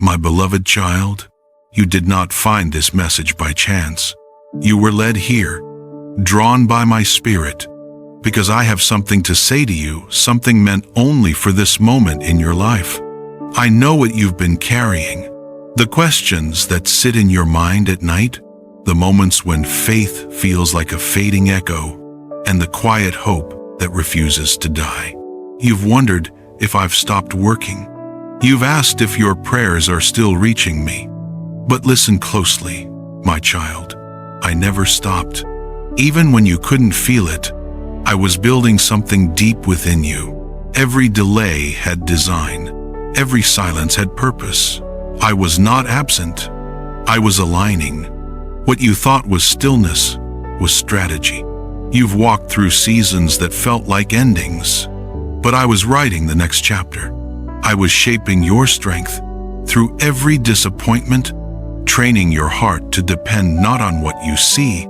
My beloved child, you did not find this message by chance. You were led here, drawn by my spirit, because I have something to say to you, something meant only for this moment in your life. I know what you've been carrying, the questions that sit in your mind at night, the moments when faith feels like a fading echo, and the quiet hope that refuses to die. You've wondered if I've stopped working. You've asked if your prayers are still reaching me. But listen closely, my child. I never stopped. Even when you couldn't feel it, I was building something deep within you. Every delay had design. Every silence had purpose. I was not absent. I was aligning. What you thought was stillness was strategy. You've walked through seasons that felt like endings, but I was writing the next chapter. I was shaping your strength through every disappointment, training your heart to depend not on what you see,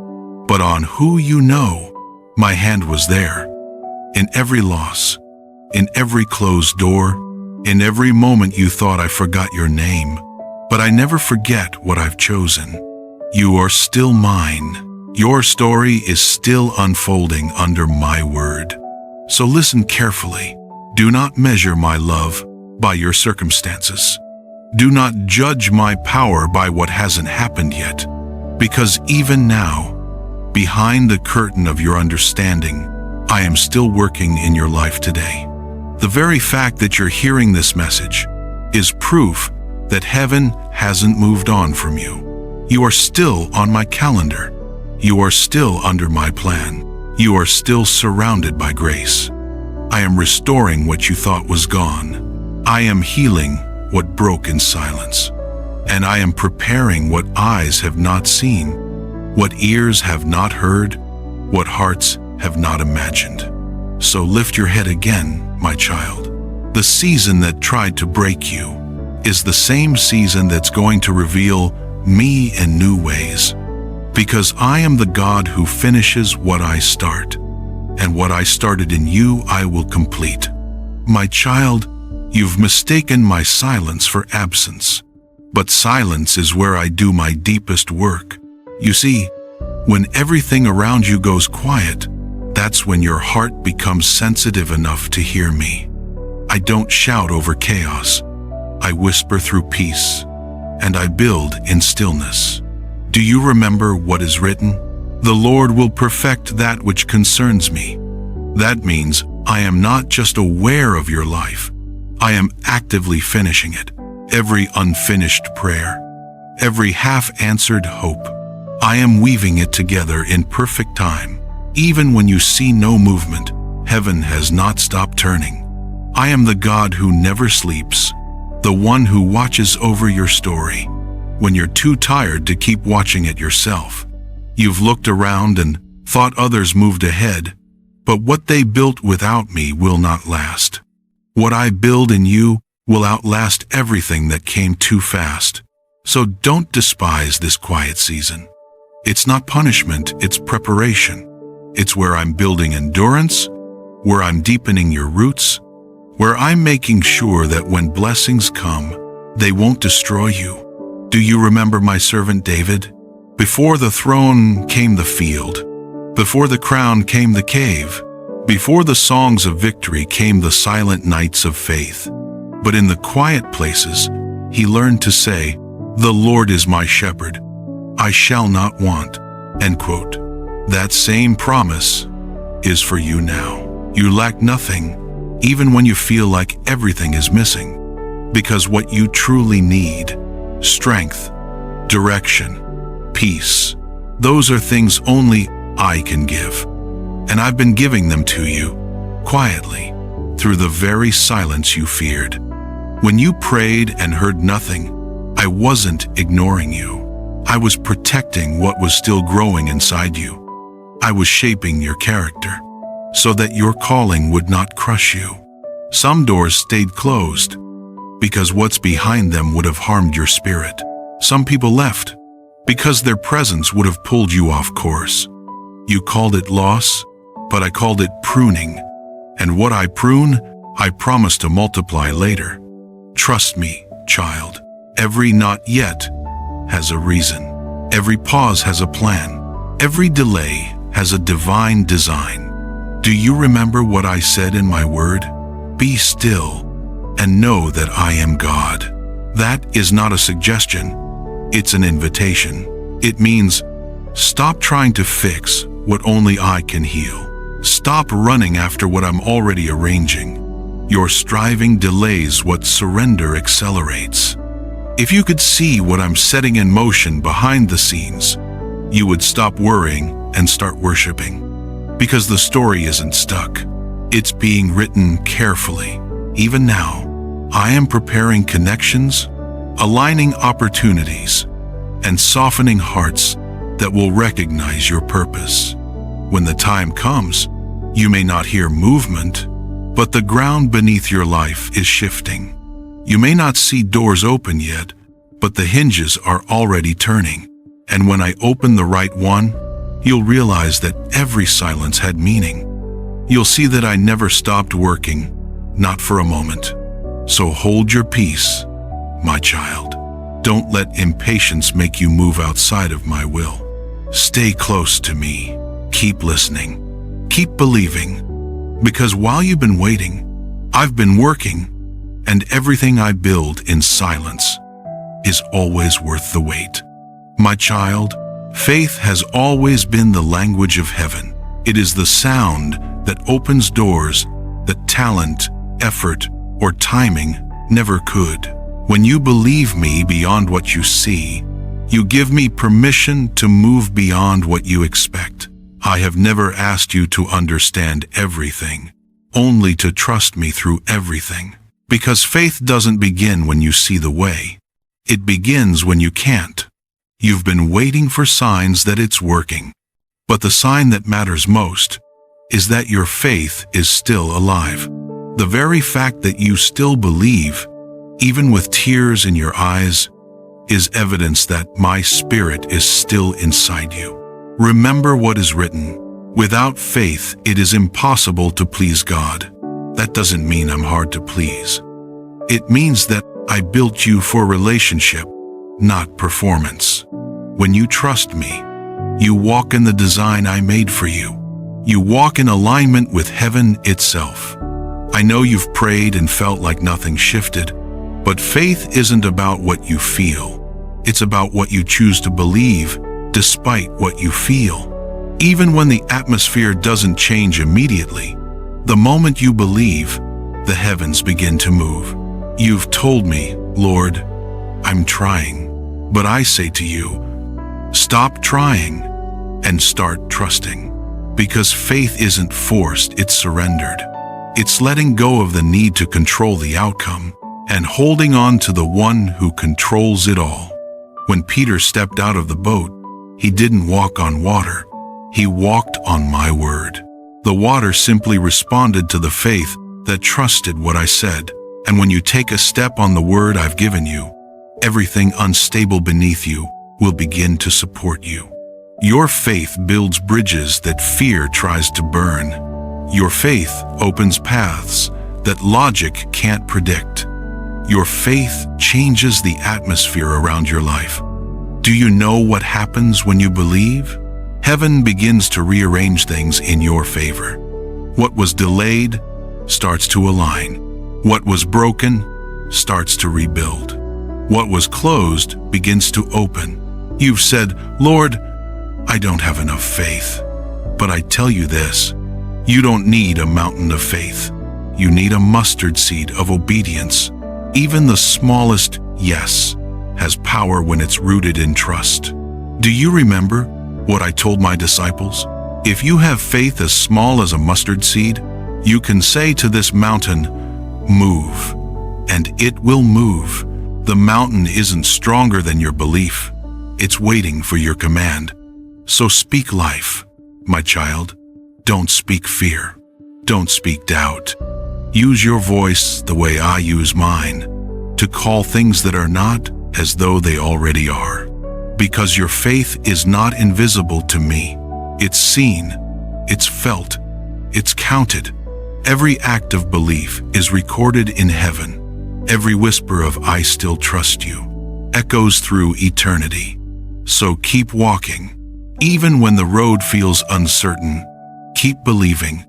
but on who you know. My hand was there, in every loss, in every closed door, in every moment you thought I forgot your name. But I never forget what I've chosen. You are still mine. Your story is still unfolding under my word. So listen carefully. Do not measure my love by your circumstances. Do not judge my power by what hasn't happened yet, because even now, behind the curtain of your understanding, I am still working in your life today. The very fact that you're hearing this message is proof that heaven hasn't moved on from you. You are still on my calendar. You are still under my plan. You are still surrounded by grace. I am restoring what you thought was gone. I am healing what broke in silence. And I am preparing what eyes have not seen, what ears have not heard, what hearts have not imagined. So lift your head again, my child. The season that tried to break you is the same season that's going to reveal me in new ways. Because I am the God who finishes what I start, and what I started in you I will complete. My child, you've mistaken my silence for absence, but silence is where I do my deepest work. You see, when everything around you goes quiet, that's when your heart becomes sensitive enough to hear me. I don't shout over chaos. I whisper through peace, and I build in stillness. Do you remember what is written? The Lord will perfect that which concerns me. That means I am not just aware of your life. I am actively finishing it. Every unfinished prayer, every half-answered hope, I am weaving it together in perfect time. Even when you see no movement, heaven has not stopped turning. I am the God who never sleeps, the one who watches over your story when you're too tired to keep watching it yourself. You've looked around and thought others moved ahead, but what they built without me will not last. What I build in you will outlast everything that came too fast. So don't despise this quiet season. It's not punishment, it's preparation. It's where I'm building endurance, where I'm deepening your roots, where I'm making sure that when blessings come, they won't destroy you. Do you remember my servant David? Before the throne came the field. Before the crown came the cave. Before the songs of victory came the silent nights of faith. But in the quiet places, he learned to say, "The Lord is my shepherd. I shall not want." End quote. That same promise is for you now. You lack nothing, even when you feel like everything is missing. Because what you truly need, strength, direction, peace, those are things only I can give. And I've been giving them to you, quietly, through the very silence you feared. When you prayed and heard nothing, I wasn't ignoring you. I was protecting what was still growing inside you. I was shaping your character, so that your calling would not crush you. Some doors stayed closed, because what's behind them would have harmed your spirit. Some people left, because their presence would have pulled you off course. You called it loss, but I called it pruning. And what I prune, I promise to multiply later. Trust me, child. Every not yet has a reason. Every pause has a plan. Every delay has a divine design. Do you remember what I said in my word? Be still and know that I am God. That is not a suggestion. It's an invitation. It means, stop trying to fix what only I can heal. Stop running after what I'm already arranging. Your striving delays what surrender accelerates. If you could see what I'm setting in motion behind the scenes, you would stop worrying and start worshiping. Because the story isn't stuck. It's being written carefully. Even now, I am preparing connections, aligning opportunities, and softening hearts that will recognize your purpose. When the time comes, you may not hear movement, but the ground beneath your life is shifting. You may not see doors open yet, but the hinges are already turning. And when I open the right one, you'll realize that every silence had meaning. You'll see that I never stopped working, not for a moment. So hold your peace, my child. Don't let impatience make you move outside of my will. Stay close to me. Keep listening. Keep believing. Because while you've been waiting, I've been working, and everything I build in silence is always worth the wait. My child, faith has always been the language of heaven. It is the sound that opens doors that talent, effort, or timing never could. When you believe me beyond what you see, you give me permission to move beyond what you expect. I have never asked you to understand everything, only to trust me through everything. Because faith doesn't begin when you see the way. It begins when you can't. You've been waiting for signs that it's working. But the sign that matters most is that your faith is still alive. The very fact that you still believe, even with tears in your eyes, is evidence that my spirit is still inside you. Remember what is written. Without faith, it is impossible to please God. That doesn't mean I'm hard to please. It means that I built you for relationship, not performance. When you trust me, you walk in the design I made for you. You walk in alignment with heaven itself. I know you've prayed and felt like nothing shifted, but faith isn't about what you feel. It's about what you choose to believe despite what you feel. Even when the atmosphere doesn't change immediately, the moment you believe, the heavens begin to move. You've told me, Lord, I'm trying, but I say to you, stop trying and start trusting. Because faith isn't forced, it's surrendered. It's letting go of the need to control the outcome and holding on to the one who controls it all. When Peter stepped out of the boat, he didn't walk on water. He walked on my word. The water simply responded to the faith that trusted what I said. And when you take a step on the word I've given you, everything unstable beneath you will begin to support you. Your faith builds bridges that fear tries to burn. Your faith opens paths that logic can't predict. Your faith changes the atmosphere around your life. Do you know what happens when you believe? Heaven begins to rearrange things in your favor. What was delayed starts to align. What was broken starts to rebuild. What was closed begins to open. You've said, Lord, I don't have enough faith. But I tell you this, you don't need a mountain of faith. You need a mustard seed of obedience. Even the smallest yes has power when it's rooted in trust. Do you remember what I told my disciples? If you have faith as small as a mustard seed, you can say to this mountain, move, and it will move. The mountain isn't stronger than your belief. It's waiting for your command. So speak life, my child. Don't speak fear. Don't speak doubt. Use your voice the way I use mine, to call things that are not as though they already are. Because your faith is not invisible to me. It's seen, it's felt, it's counted. Every act of belief is recorded in heaven. Every whisper of I still trust you echoes through eternity. So keep walking. Even when the road feels uncertain, keep believing.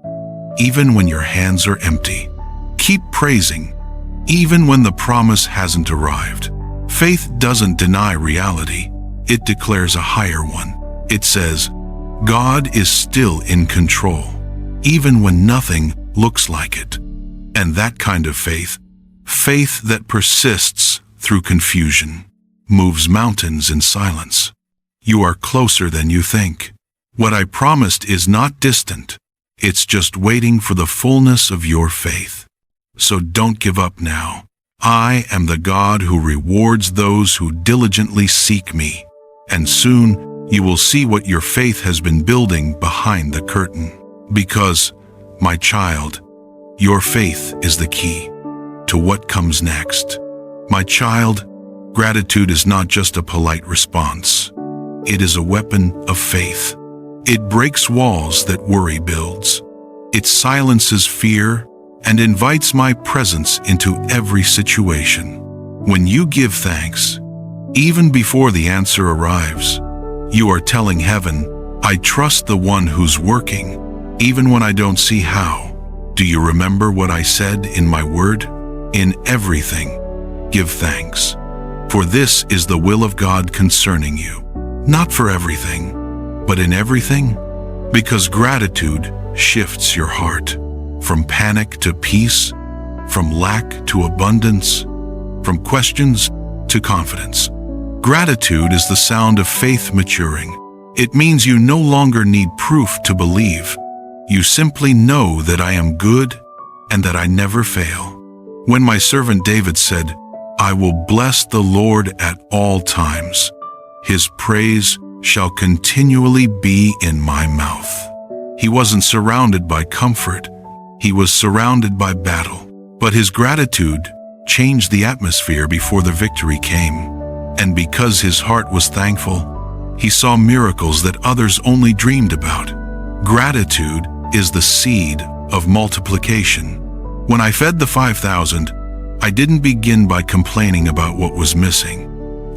Even when your hands are empty, keep praising. Even when the promise hasn't arrived. Faith doesn't deny reality. It declares a higher one. It says, God is still in control, even when nothing looks like it. And that kind of faith, faith that persists through confusion, moves mountains in silence. You are closer than you think. What I promised is not distant. It's just waiting for the fullness of your faith. So don't give up now. I am the God who rewards those who diligently seek me. And soon you will see what your faith has been building behind the curtain. Because, my child, your faith is the key to what comes next. My child, gratitude is not just a polite response. It is a weapon of faith. It breaks walls that worry builds. It silences fear and invites my presence into every situation. When you give thanks, even before the answer arrives, you are telling heaven, I trust the one who's working, even when I don't see how. Do you remember what I said in my word? In everything, give thanks. For this is the will of God concerning you. Not for everything, but in everything. Because gratitude shifts your heart from panic to peace, from lack to abundance, from questions to confidence. Gratitude is the sound of faith maturing. It means you no longer need proof to believe. You simply know that I am good and that I never fail. When my servant David said, I will bless the Lord at all times. His praise shall continually be in my mouth. He wasn't surrounded by comfort. He was surrounded by battle. But his gratitude changed the atmosphere before the victory came. And because his heart was thankful, he saw miracles that others only dreamed about. Gratitude is the seed of multiplication. When I fed the 5,000, I didn't begin by complaining about what was missing.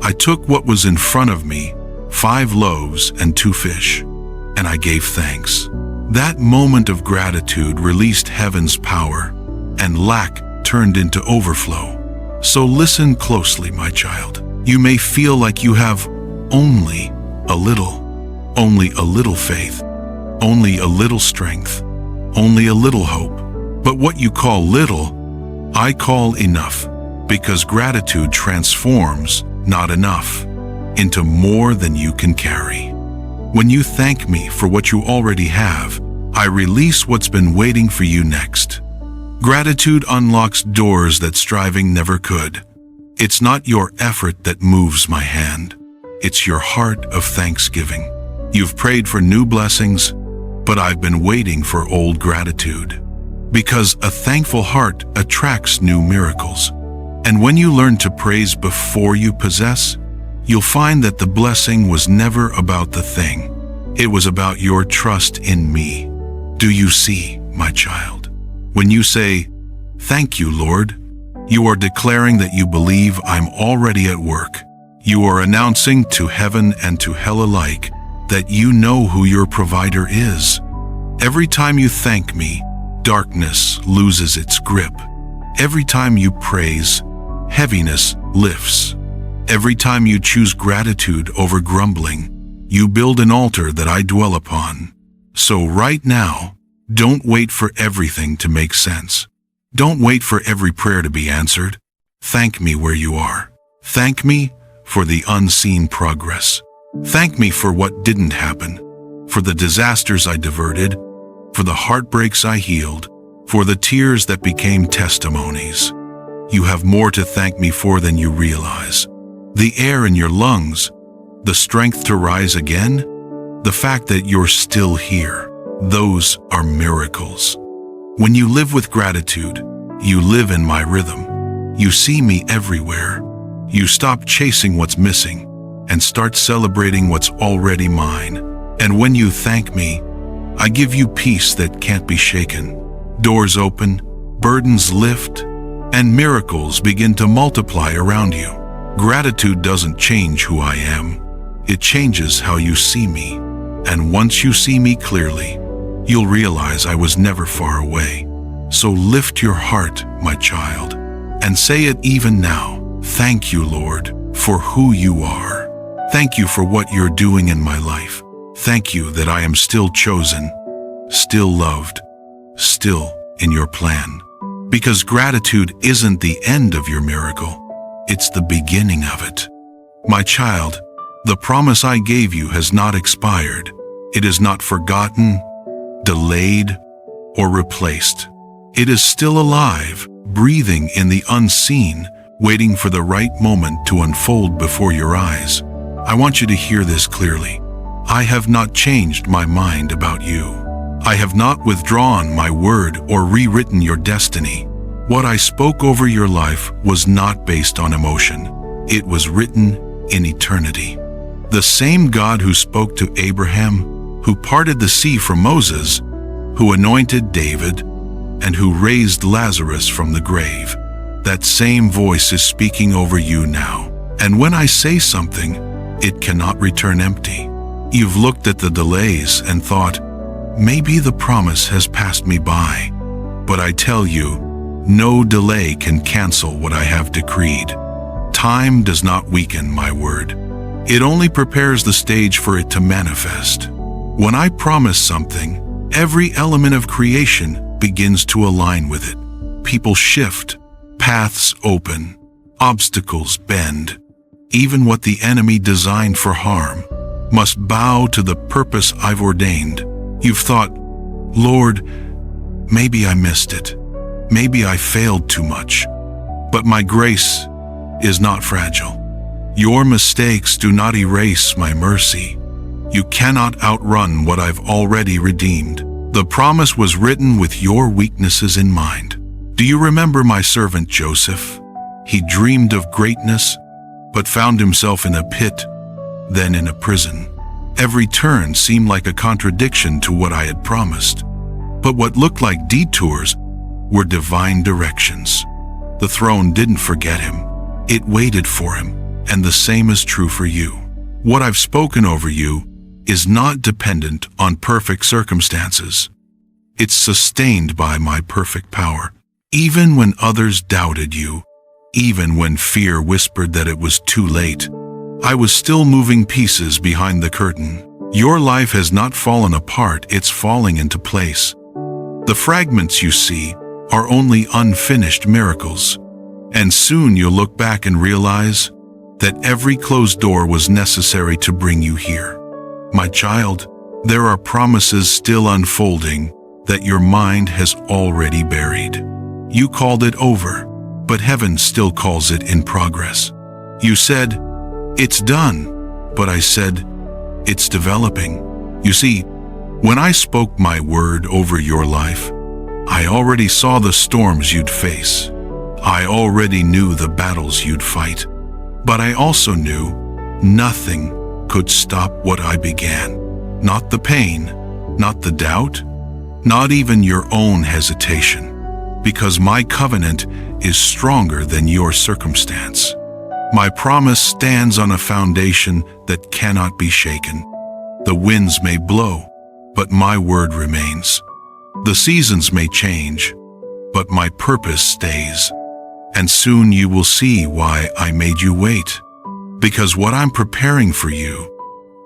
I took what was in front of me, 5 loaves and 2 fish, and I gave thanks. That moment of gratitude released heaven's power, and lack turned into overflow. So listen closely, my child. You may feel like you have only a little faith, only a little strength, only a little hope. But what you call little, I call enough, because gratitude transforms not enough into more than you can carry. When you thank me for what you already have, I release what's been waiting for you next. Gratitude unlocks doors that striving never could. It's not your effort that moves my hand. It's your heart of thanksgiving. You've prayed for new blessings, but I've been waiting for old gratitude. Because a thankful heart attracts new miracles. And when you learn to praise before you possess, you'll find that the blessing was never about the thing. It was about your trust in me. Do you see, my child? When you say, thank you, Lord, you are declaring that you believe I'm already at work. You are announcing to heaven and to hell alike that you know who your provider is. Every time you thank me, darkness loses its grip. Every time you praise, heaviness lifts. Every time you choose gratitude over grumbling, you build an altar that I dwell upon. So right now, don't wait for everything to make sense. Don't wait for every prayer to be answered. Thank me where you are. Thank me for the unseen progress. Thank me for what didn't happen, for the disasters I diverted, for the heartbreaks I healed, for the tears that became testimonies. You have more to thank me for than you realize. The air in your lungs, the strength to rise again, the fact that you're still here. Those are miracles. When you live with gratitude, you live in my rhythm. You see me everywhere. You stop chasing what's missing and start celebrating what's already mine. And when you thank me, I give you peace that can't be shaken. Doors open, burdens lift, and miracles begin to multiply around you. Gratitude doesn't change who I am. It changes how you see me. And once you see me clearly, you'll realize I was never far away. So lift your heart, my child, and say it even now. Thank you, Lord, for who you are. Thank you for what you're doing in my life. Thank you that I am still chosen, still loved, still in your plan. Because gratitude isn't the end of your miracle, it's the beginning of it. My child, the promise I gave you has not expired. It is not forgotten, delayed, or replaced. It is still alive, breathing in the unseen, waiting for the right moment to unfold before your eyes. I want you to hear this clearly. I have not changed my mind about you. I have not withdrawn my word or rewritten your destiny. What I spoke over your life was not based on emotion. It was written in eternity. The same God who spoke to Abraham, who parted the sea for Moses, who anointed David, and who raised Lazarus from the grave, that same voice is speaking over you now. And when I say something, it cannot return empty. You've looked at the delays and thought, maybe the promise has passed me by. But I tell you, no delay can cancel what I have decreed. Time does not weaken my word. It only prepares the stage for it to manifest. When I promise something, every element of creation begins to align with it. People shift, paths open, obstacles bend. Even what the enemy designed for harm must bow to the purpose I've ordained. You've thought, Lord, maybe I missed it. Maybe I failed too much. But my grace is not fragile. Your mistakes do not erase my mercy. You cannot outrun what I've already redeemed. The promise was written with your weaknesses in mind. Do you remember my servant Joseph? He dreamed of greatness, but found himself in a pit, then in a prison. Every turn seemed like a contradiction to what I had promised. But what looked like detours were divine directions. The throne didn't forget him. It waited for him, and the same is true for you. What I've spoken over you is not dependent on perfect circumstances. It's sustained by my perfect power. Even when others doubted you, even when fear whispered that it was too late, I was still moving pieces behind the curtain. Your life has not fallen apart, it's falling into place. The fragments you see are only unfinished miracles. And soon you'll look back and realize that every closed door was necessary to bring you here. My child, there are promises still unfolding that your mind has already buried. You called it over, but heaven still calls it in progress. You said, it's done, but I said, it's developing. You see, when I spoke my word over your life, I already saw the storms you'd face. I already knew the battles you'd fight. But I also knew nothing could stop what I began. Not the pain, not the doubt, not even your own hesitation. Because my covenant is stronger than your circumstance. My promise stands on a foundation that cannot be shaken. The winds may blow, but my word remains. The seasons may change, but my purpose stays. And soon you will see why I made you wait. Because what I'm preparing for you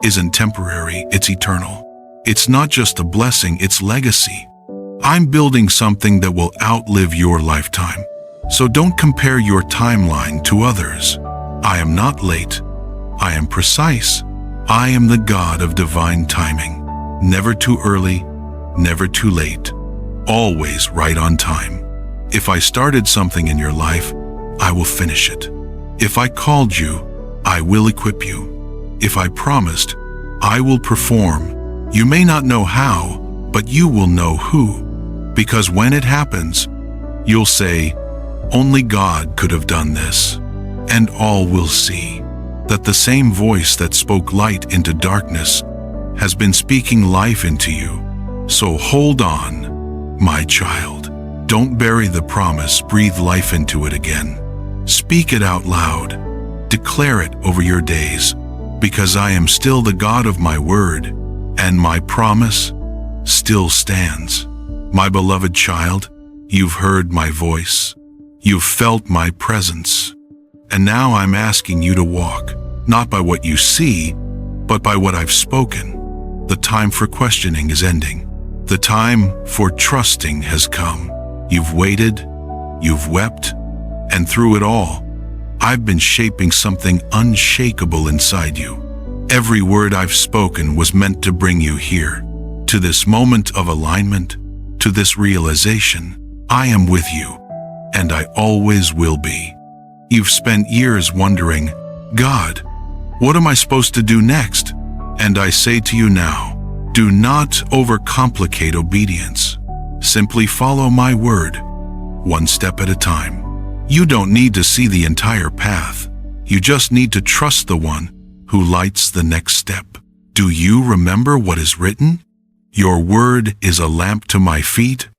isn't temporary, it's eternal. It's not just a blessing, it's legacy. I'm building something that will outlive your lifetime. So don't compare your timeline to others. I am not late. I am precise. I am the God of divine timing. Never too early, never too late. Always right on time. If I started something in your life, I will finish it. If I called you, I will equip you. If I promised, I will perform. You may not know how, but you will know who. Because when it happens, you'll say, only God could have done this. And all will see that the same voice that spoke light into darkness has been speaking life into you. So hold on, my child. Don't bury the promise, breathe life into it again. Speak it out loud. declare it over your days, because I am still the God of my word, and my promise still stands. My beloved child, you've heard my voice. You've felt my presence. And now I'm asking you to walk, not by what you see, but by what I've spoken. The time for questioning is ending. The time for trusting has come. You've waited, you've wept, and through it all, I've been shaping something unshakable inside you. Every word I've spoken was meant to bring you here, to this moment of alignment, to this realization. I am with you, and I always will be. You've spent years wondering, God, what am I supposed to do next? And I say to you now, do not overcomplicate obedience. Simply follow my word, one step at a time. You don't need to see the entire path. You just need to trust the one who lights the next step. Do you remember what is written? Your word is a lamp to my feet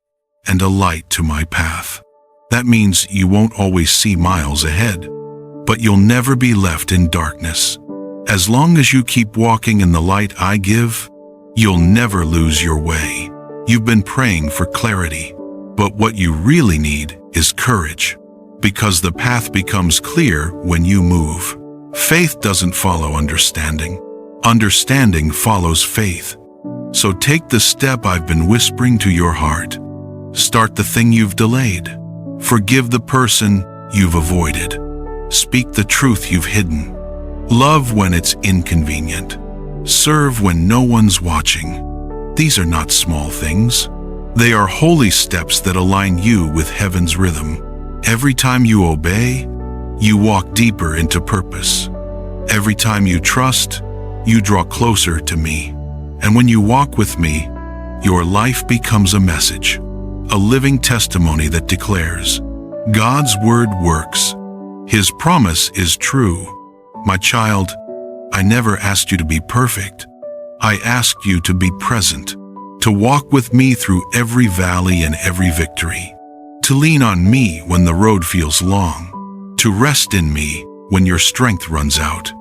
and a light to my path. That means you won't always see miles ahead, but you'll never be left in darkness. As long as you keep walking in the light I give, you'll never lose your way. You've been praying for clarity, but what you really need is courage, because the path becomes clear when you move. Faith doesn't follow understanding. Understanding follows faith. So take the step I've been whispering to your heart. Start the thing you've delayed. Forgive the person you've avoided. Speak the truth you've hidden. Love when it's inconvenient. Serve when no one's watching. These are not small things. They are holy steps that align you with heaven's rhythm. Every time you obey, you walk deeper into purpose. Every time you trust, you draw closer to me. And when you walk with me, your life becomes a message, a living testimony that declares, God's word works. His promise is true. My child, I never asked you to be perfect. I asked you to be present, to walk with me through every valley and every victory, to lean on me when the road feels long, to rest in me when your strength runs out,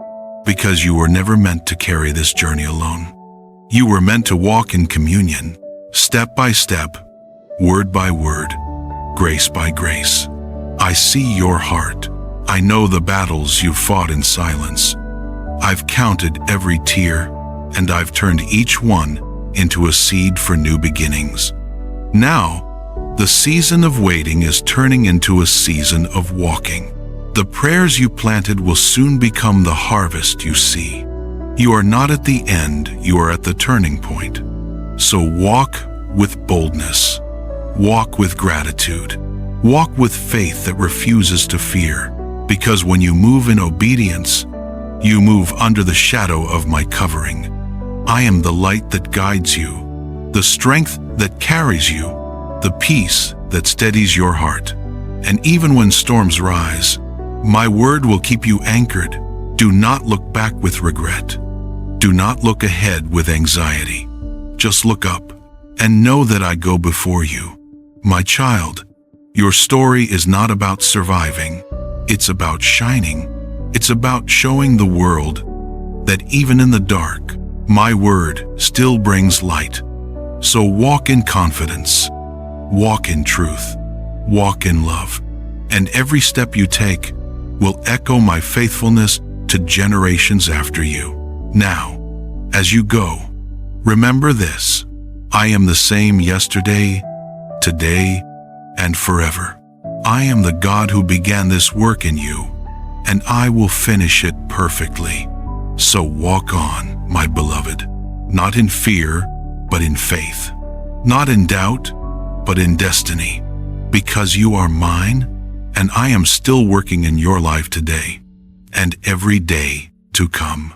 because you were never meant to carry this journey alone. You were meant to walk in communion, step by step, word by word, grace by grace. I see your heart. I know the battles you've fought in silence. I've counted every tear, and I've turned each one into a seed for new beginnings. Now, the season of waiting is turning into a season of walking. The prayers you planted will soon become the harvest you see. You are not at the end, you are at the turning point. So walk with boldness. Walk with gratitude. Walk with faith that refuses to fear. Because when you move in obedience, you move under the shadow of my covering. I am the light that guides you, the strength that carries you, the peace that steadies your heart. And even when storms rise, my word will keep you anchored. Do not look back with regret. Do not look ahead with anxiety. Just look up and know that I go before you. My child, your story is not about surviving. It's about shining. It's about showing the world that even in the dark, my word still brings light. So walk in confidence, walk in truth, walk in love, and every step you take will echo my faithfulness to generations after you. Now, as you go, remember this: I am the same yesterday, today, and forever. I am the God who began this work in you, and I will finish it perfectly. So walk on, my beloved, not in fear, but in faith, not in doubt, but in destiny, because you are mine, and I am still working in your life today and every day to come.